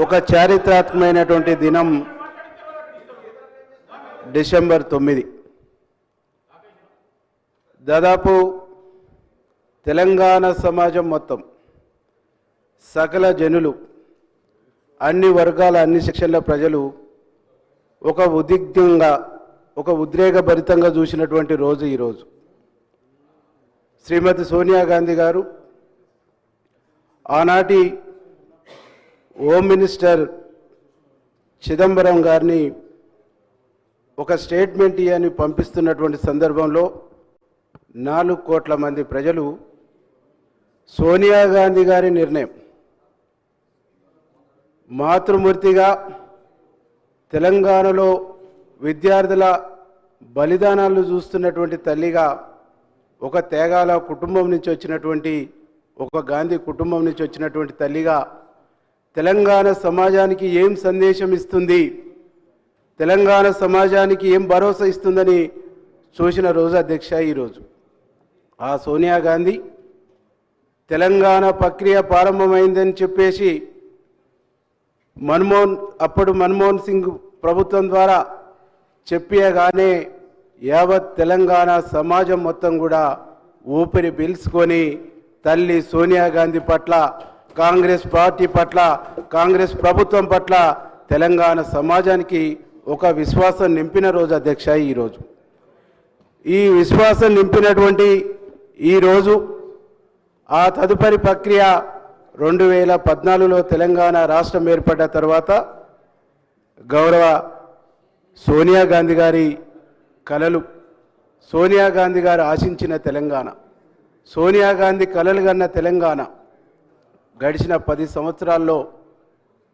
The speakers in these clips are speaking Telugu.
ఒక చారిత్రాత్మకమైనటువంటి దినం డిసెంబర్ 9. దాదాపు తెలంగాణ సమాజం మొత్తం, సకల జనులు, అన్ని వర్గాల, అన్ని సెక్షన్ల ప్రజలు ఒక ఉద్విగ్నంగా, ఒక ఉద్రేకభరితంగా చూసినటువంటి రోజు ఈరోజు. శ్రీమతి సోనియా గాంధీ గారు ఆనాటి హోమ్ మినిస్టర్ చిదంబరం గారిని ఒక స్టేట్మెంట్ ఇయ్యని పంపిస్తున్నటువంటి సందర్భంలో 4 కోట్ల మంది ప్రజలు సోనియా గాంధీ గారి నిర్ణయం, మాతృమూర్తిగా తెలంగాణలో విద్యార్థుల బలిదానాలు చూస్తున్నటువంటి తల్లిగా, ఒక త్యాగాల కుటుంబం నుంచి వచ్చినటువంటి, ఒక గాంధీ కుటుంబం నుంచి వచ్చినటువంటి తల్లిగా తెలంగాణ సమాజానికి ఏం సందేశం ఇస్తుంది, తెలంగాణ సమాజానికి ఏం భరోసా ఇస్తుందని చూసిన రోజు అధ్యక్ష ఈరోజు. ఆ సోనియా గాంధీ తెలంగాణ ప్రక్రియ ప్రారంభమైందని చెప్పేసి అప్పుడు మన్మోహన్ సింగ్ ప్రభుత్వం ద్వారా చెప్పగానే యావత్ తెలంగాణ సమాజం మొత్తం కూడా ఊపిరి పీల్చుకొని తల్లి సోనియా గాంధీ పట్ల, కాంగ్రెస్ పార్టీ పట్ల, కాంగ్రెస్ ప్రభుత్వం పట్ల తెలంగాణ సమాజానికి ఒక విశ్వాసం నింపిన రోజు అధ్యక్ష ఈరోజు. ఈ విశ్వాసం నింపినటువంటి ఈరోజు ఆ తదుపరి ప్రక్రియ 2014లో తెలంగాణ రాష్ట్రం ఏర్పడ్డ తర్వాత గౌరవ సోనియా గాంధీ గారి కలలు, సోనియా గాంధీ గారు ఆశించిన తెలంగాణ, సోనియా గాంధీ కలలు కన్న తెలంగాణ గడిచిన 10 సంవత్సరాల్లో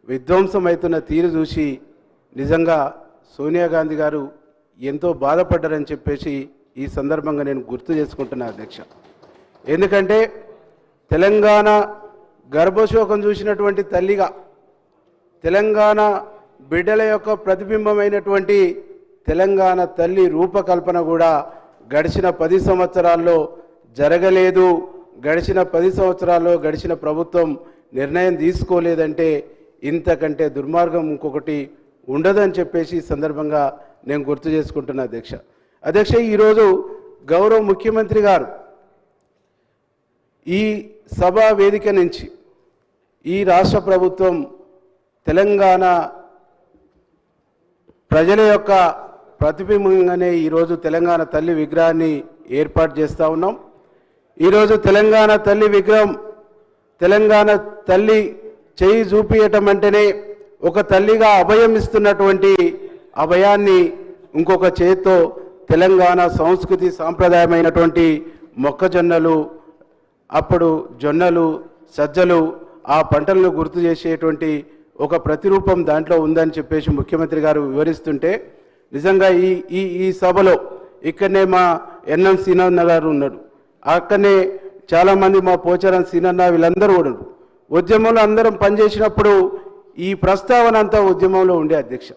విధ్వంసమవుతున్న తీరు చూసి నిజంగా సోనియా గాంధీ గారు ఎంతో బాధపడ్డారని చెప్పేసి ఈ సందర్భంగా నేను గుర్తు చేసుకుంటున్నా అధ్యక్ష. ఎందుకంటే తెలంగాణ గర్భశోకం చూసినటువంటి తల్లిగా, తెలంగాణ బిడ్డల యొక్క ప్రతిబింబమైనటువంటి తెలంగాణ తల్లి రూపకల్పన కూడా గడిచిన 10 సంవత్సరాల్లో జరగలేదు. గడిచిన 10 సంవత్సరాల్లో గడిచిన ప్రభుత్వం నిర్ణయం తీసుకోలేదంటే ఇంతకంటే దుర్మార్గం ఇంకొకటి ఉండదని చెప్పేసి ఈ సందర్భంగా నేను గుర్తు చేసుకుంటున్నా అధ్యక్ష. అధ్యక్ష, ఈరోజు గౌరవ ముఖ్యమంత్రి గారు ఈ సభా వేదిక నుంచి ఈ రాష్ట్ర ప్రభుత్వం తెలంగాణ ప్రజల యొక్క ప్రతిబింబంగానే ఈరోజు తెలంగాణ తల్లి విగ్రహాన్ని ఏర్పాటు చేస్తూ ఉన్నాం. ఈరోజు తెలంగాణ తల్లి విగ్రహం, తెలంగాణ తల్లి చేయి చూపియటం అంటేనే ఒక తల్లిగా అభయం ఇస్తున్నటువంటి అభయాన్ని ఇంకొక చేత్తో తెలంగాణ సంస్కృతి సాంప్రదాయమైనటువంటి మొక్కజొన్నలు, అప్పుడు జొన్నలు, సజ్జలు, ఆ పంటలను గుర్తు చేసేటువంటి ఒక ప్రతిరూపం దాంట్లో ఉందని చెప్పేసి ముఖ్యమంత్రి గారు వివరిస్తుంటే నిజంగా ఈ సభలో ఇక్కడనే మా ఎన్ఎం సీనన్న గారు ఉన్నాడు, అక్కడనే చాలామంది మా పోచారం సీనన్న, వీళ్ళందరూ కూడా ఉద్యమంలో అందరం పనిచేసినప్పుడు ఈ ప్రస్తావన అంతా ఉద్యమంలో ఉండే అధ్యక్ష.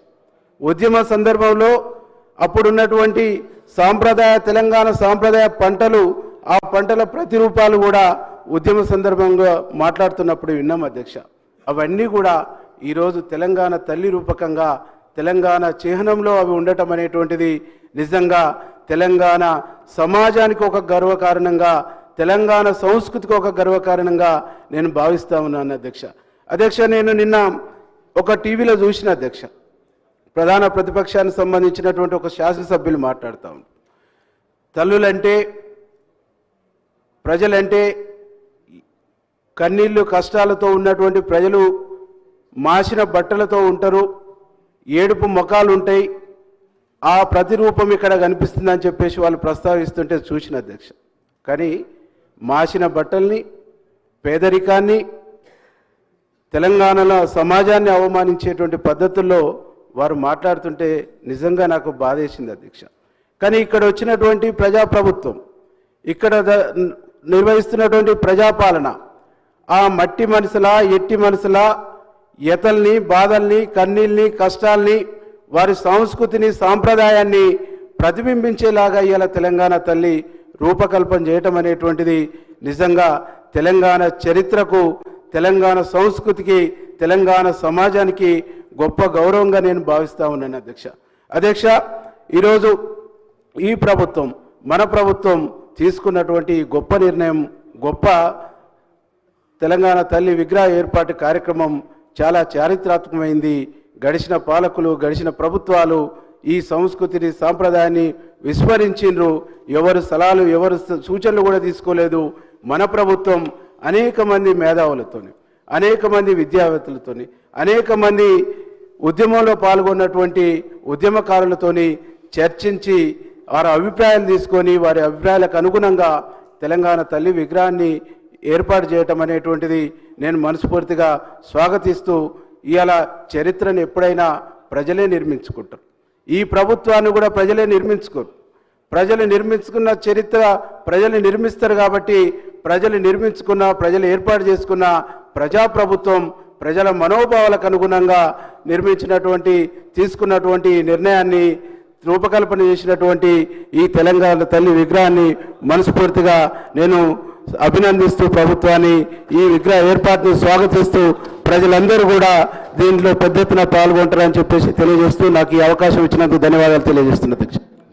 ఉద్యమ సందర్భంలో అప్పుడున్నటువంటి సాంప్రదాయ తెలంగాణ సాంప్రదాయ పంటలు, ఆ పంటల ప్రతిరూపాలు కూడా ఉద్యమ సందర్భంగా మాట్లాడుతున్నప్పుడు విన్నాం అధ్యక్ష. అవన్నీ కూడా ఈరోజు తెలంగాణ తల్లి రూపకంగా తెలంగాణ చిహ్నంలో అవి ఉండటం అనేటువంటిది నిజంగా తెలంగాణ సమాజానికి ఒక గర్వకారణంగా, తెలంగాణ సంస్కృతికి ఒక గర్వకారణంగా నేను భావిస్తూ ఉన్నాను అధ్యక్ష. అధ్యక్ష, నేను నిన్న ఒక టీవీలో చూసిన అధ్యక్ష, ప్రధాన ప్రతిపక్షానికి సంబంధించినటువంటి ఒక శాసనసభ్యులు మాట్లాడుతూ ఉన్నారు. తల్లులంటే, ప్రజలంటే కన్నీళ్ళు కష్టాలతో ఉన్నటువంటి ప్రజలు మాసిన బట్టలతో ఉంటారు, ఏడుపు ముఖాలు ఉంటాయి, ఆ ప్రతిరూపం ఇక్కడ కనిపిస్తుందని చెప్పేసి వాళ్ళు ప్రస్తావిస్తుంటే చూసిన అధ్యక్ష. కానీ మాసిన బట్టల్ని, పేదరికాన్ని, తెలంగాణలో సమాజాన్ని అవమానించేటువంటి పద్ధతుల్లో వారు మాట్లాడుతుంటే నిజంగా నాకు బాధేసింది అధ్యక్ష. కానీ ఇక్కడ వచ్చినటువంటి ప్రజాప్రభుత్వం, ఇక్కడ నిర్వహిస్తున్నటువంటి ప్రజాపాలన ఆ మట్టి మనసులా, ఎట్టి మనసులా యతల్ని, బాధల్ని, కన్నీల్ని, కష్టాల్ని, వారి సంస్కృతిని, సాంప్రదాయాన్ని ప్రతిబింబించేలాగా ఇవాళ తెలంగాణ తల్లి రూపకల్పన చేయటం అనేటువంటిది నిజంగా తెలంగాణ చరిత్రకు, తెలంగాణ సంస్కృతికి, తెలంగాణ సమాజానికి గొప్ప గౌరవంగా నేను భావిస్తూ ఉన్నాను అధ్యక్ష. ఈరోజు ఈ ప్రభుత్వం మన ప్రభుత్వం తీసుకున్నటువంటి గొప్ప నిర్ణయం, గొప్ప తెలంగాణ తల్లి విగ్రహ ఏర్పాటు కార్యక్రమం చాలా చారిత్రాత్మకమైంది. గడిచిన పాలకులు, గడిచిన ప్రభుత్వాలు ఈ సంస్కృతిని, సాంప్రదాయాన్ని విస్మరించిండ్రు. ఎవరు సలహాలు, ఎవరు సూచనలు కూడా తీసుకోలేదు. మన ప్రభుత్వం అనేక మంది మేధావులతోని, అనేక మంది విద్యావేత్తలతోని, అనేక మంది ఉద్యమంలో పాల్గొన్నటువంటి ఉద్యమకారులతోని చర్చించి వారి అభిప్రాయాలు తీసుకొని వారి అభిప్రాయాలకు అనుగుణంగా తెలంగాణ తల్లి విగ్రహాన్ని ఏర్పాటు చేయటం అనేటువంటిది నేను మనస్ఫూర్తిగా స్వాగతిస్తూ, ఇవాళ చరిత్రను ఎప్పుడైనా ప్రజలే నిర్మించుకుంటారు. ఈ ప్రభుత్వాన్ని కూడా ప్రజలే నిర్మించుకోరు. ప్రజలు నిర్మించుకున్న చరిత్ర ప్రజలు నిర్మిస్తారు. కాబట్టి ప్రజలు నిర్మించుకున్న, ప్రజలు ఏర్పాటు చేసుకున్న ప్రజాప్రభుత్వం ప్రజల మనోభావాలకు అనుగుణంగా తీసుకున్నటువంటి నిర్ణయాన్ని రూపకల్పన చేసినటువంటి ఈ తెలంగాణ తల్లి విగ్రహాన్ని మనస్ఫూర్తిగా నేను అభినందిస్తూ ప్రభుత్వాన్ని, ఈ విగ్రహ ఏర్పాటును స్వాగతిస్తూ ప్రజలందరూ కూడా దీంట్లో పెద్ద ఎత్తున పాల్గొంటారని చెప్పేసి తెలియజేస్తూ నాకు ఈ అవకాశం ఇచ్చినందుకు ధన్యవాదాలు తెలియజేస్తున్నా అధ్యక్ష.